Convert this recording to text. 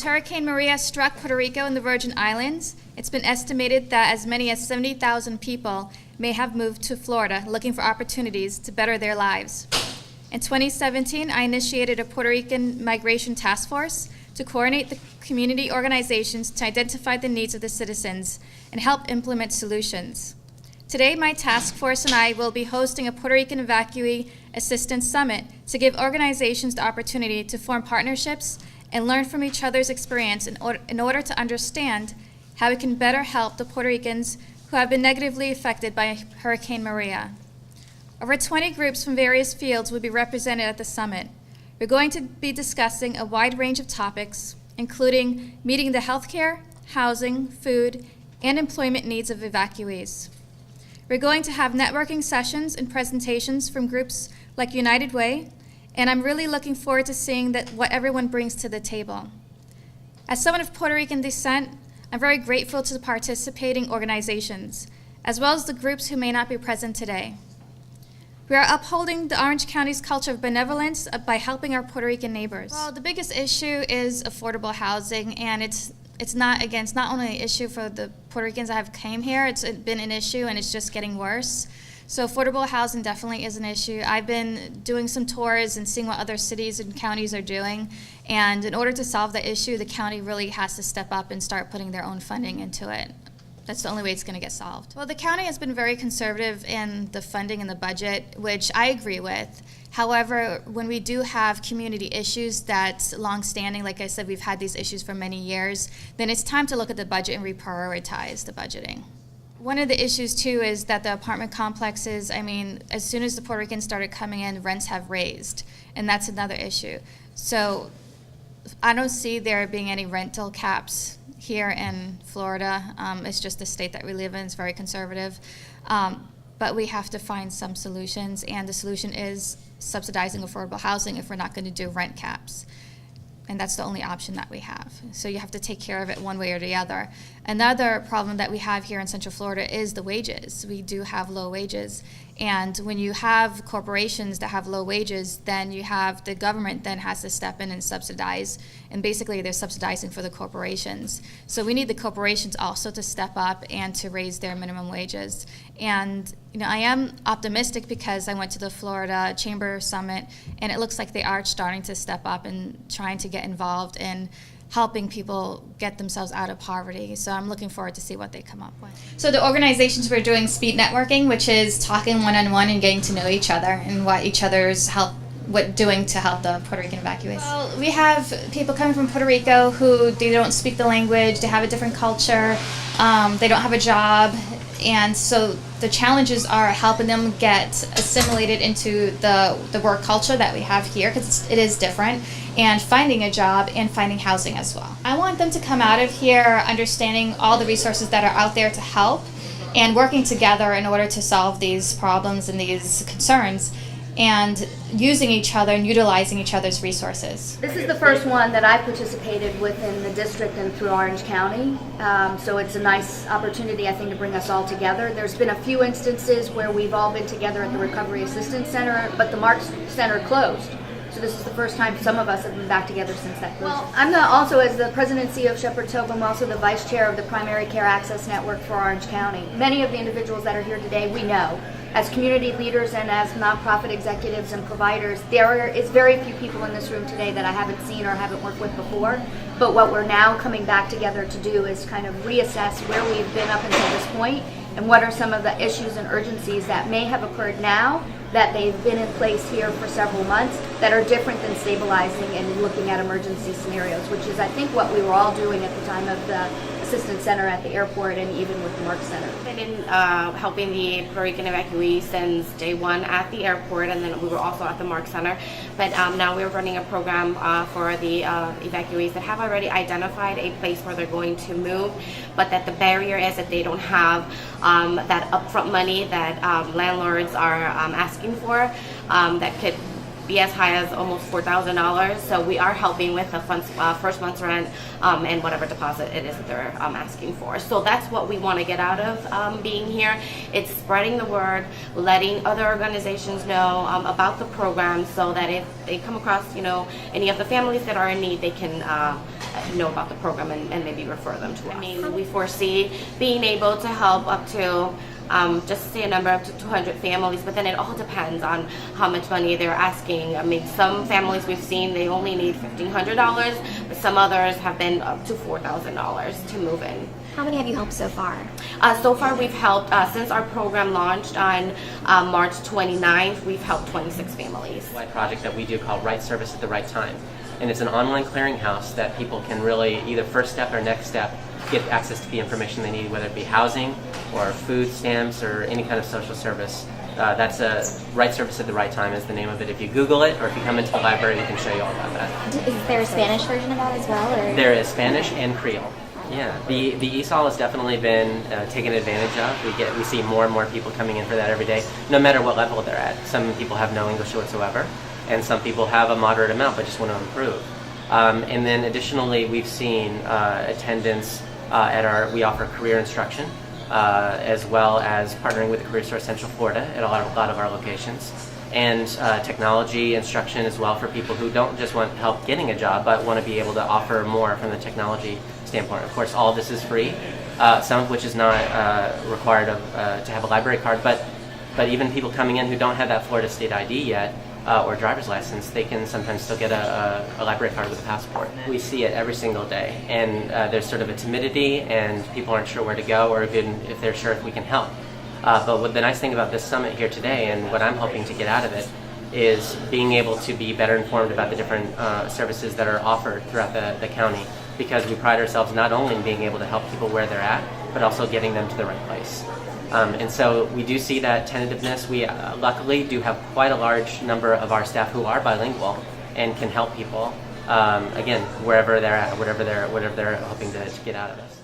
Since Hurricane Maria struck Puerto Rico and the Virgin Islands, it's been estimated that as many as 70,000 people may have moved to Florida looking for opportunities to better their lives. In 2017, I initiated a Puerto Rican migration task force to coordinate the community organizations to identify the needs of the citizens and help implement solutions. Today, my task force and I will be hosting a Puerto Rican Evacuee Assistance Summit to give organizations the opportunity to form partnerships and learn from each other's experience in order to understand how we can better help the Puerto Ricans who have been negatively affected by Hurricane Maria. Over 20 groups from various fields will be represented at the summit. We're going to be discussing a wide range of topics, including meeting the healthcare, housing, food, and employment needs of evacuees. We're going to have networking sessions and presentations from groups like United Way, and I'm really looking forward to seeing what everyone brings to the table. As someone of Puerto Rican descent, I'm very grateful to the participating organizations, as well as the groups who may not be present today. We are upholding the Orange County's culture of benevolence by helping our Puerto Rican neighbors. Well, the biggest issue is affordable housing, and it's not only an issue for the Puerto Ricans that have came here, it's been an issue and it's just getting worse. So affordable housing definitely is an issue. I've been doing some tours and seeing what other cities and counties are doing, and in order to solve the issue, the county really has to step up and start putting their own funding into it. That's the only way it's going to get solved. Well, the county has been very conservative in the funding and the budget, which I agree with. However, when we do have community issues that's long-standing, like I said, we've had these issues for many years, then it's time to look at the budget and reprioritize the budgeting. One of the issues, too, is that the apartment complexes, as soon as the Puerto Ricans started coming in, rents have raised, and that's another issue. So I don't see there being any rental caps here in Florida. It's just the state that we live in. It's very conservative. But we have to find some solutions, and the solution is subsidizing affordable housing if we're not going to do rent caps. And that's the only option that we have. So you have to take care of it one way or the other. Another problem that we have here in Central Florida is the wages. We do have low wages. And when you have corporations that have low wages, then you have the government then has to step in and subsidize. And basically they're subsidizing for the corporations. So we need the corporations also to step up and to raise their minimum wages. And I am optimistic because I went to the Florida Chamber Summit, and it looks like they are starting to step up and trying to get involved in helping people get themselves out of poverty. So I'm looking forward to see what they come up with. So the organizations, we're doing speed networking, which is talking one-on-one and getting to know each other and what each other's doing to help the Puerto Rican evacuees. Well, we have people coming from Puerto Rico who they don't speak the language, they have a different culture, they don't have a job, and so the challenges are helping them get assimilated into the work culture that we have here, because it is different, and finding a job and finding housing as well. I want them to come out of here understanding all the resources that are out there to help and working together in order to solve these problems and these concerns, and using each other and utilizing each other's resources. This is the first one that I participated with in the district and through Orange County, so it's a nice opportunity, I think, to bring us all together. There's been a few instances where we've all been together at the Recovery Assistance Center, but the Marks Center closed. So this is the first time some of us have been back together since that closure. Well, I'm also, as the President and CEO of Shepherd's Hope, I'm also the Vice Chair of the Primary Care Access Network for Orange County. Many of the individuals that are here today we know. As community leaders and as nonprofit executives and providers, there is very few people in this room today that I haven't seen or haven't worked with before. But what we're now coming back together to do is kind of reassess where we've been up until this point and what are some of the issues and urgencies that may have occurred now that they've been in place here for several months that are different than stabilizing and looking at emergency scenarios, which is, I think, what we were all doing at the time of the Assistance Center at the airport and even with the Mark Center. I've been helping the Puerto Rican evacuees since day one at the airport, and then we were also at the Mark Center. But now we're running a program for the evacuees that have already identified a place where they're going to move, but that the barrier is that they don't have that upfront money that landlords are asking for, that could be as high as almost $4,000. So we are helping with the first month's rent and whatever deposit it is that they're asking for. So that's what we want to get out of being here. It's spreading the word, letting other organizations know about the program, so that if they come across, any of the families that are in need, they can know about the program and maybe refer them to us. I mean, we foresee being able to help up to just to say a number, up to 200 families, but then it all depends on how much money they're asking. I mean, some families we've seen, they only need $1,500, but some others have been up to $4,000 to move in. How many have you helped so far? So far we've helped, since our program launched on March 29th, we've helped 26 families. A project that we do called Right Service at the Right Time. And it's an online clearinghouse that people can really either first step or next step get access to the information they need, whether it be housing or food stamps or any kind of social service. That's a Right Service at the Right Time is the name of it. If you Google it or if you come into the library, we can show you all about that. Is there a Spanish version of that as well? Or? There is Spanish and Creole. Yeah, the ESOL has definitely been taken advantage of. We see more and more people coming in for that every day, no matter what level they're at. Some people have no English whatsoever, and some people have a moderate amount but just want to improve. And then additionally, we've seen attendance we offer career instruction, as well as partnering with the Career Source Central Florida at a lot of our locations. And technology instruction as well for people who don't just want help getting a job, but want to be able to offer more from the technology standpoint. Of course, all of this is free, some of which is not required to have a library card, but even people coming in who don't have that Florida state ID yet, or driver's license, they can sometimes still get a library card with a passport. We see it every single day, and there's sort of a timidity, and people aren't sure where to go, or even if they're sure if we can help. But what the nice thing about this summit here today, and what I'm hoping to get out of it, is being able to be better informed about the different services that are offered throughout the county, because we pride ourselves not only in being able to help people where they're at, but also getting them to the right place. And so we do see that tentativeness. We luckily do have quite a large number of our staff who are bilingual and can help people, again, wherever they're at, whatever they're hoping to get out of us.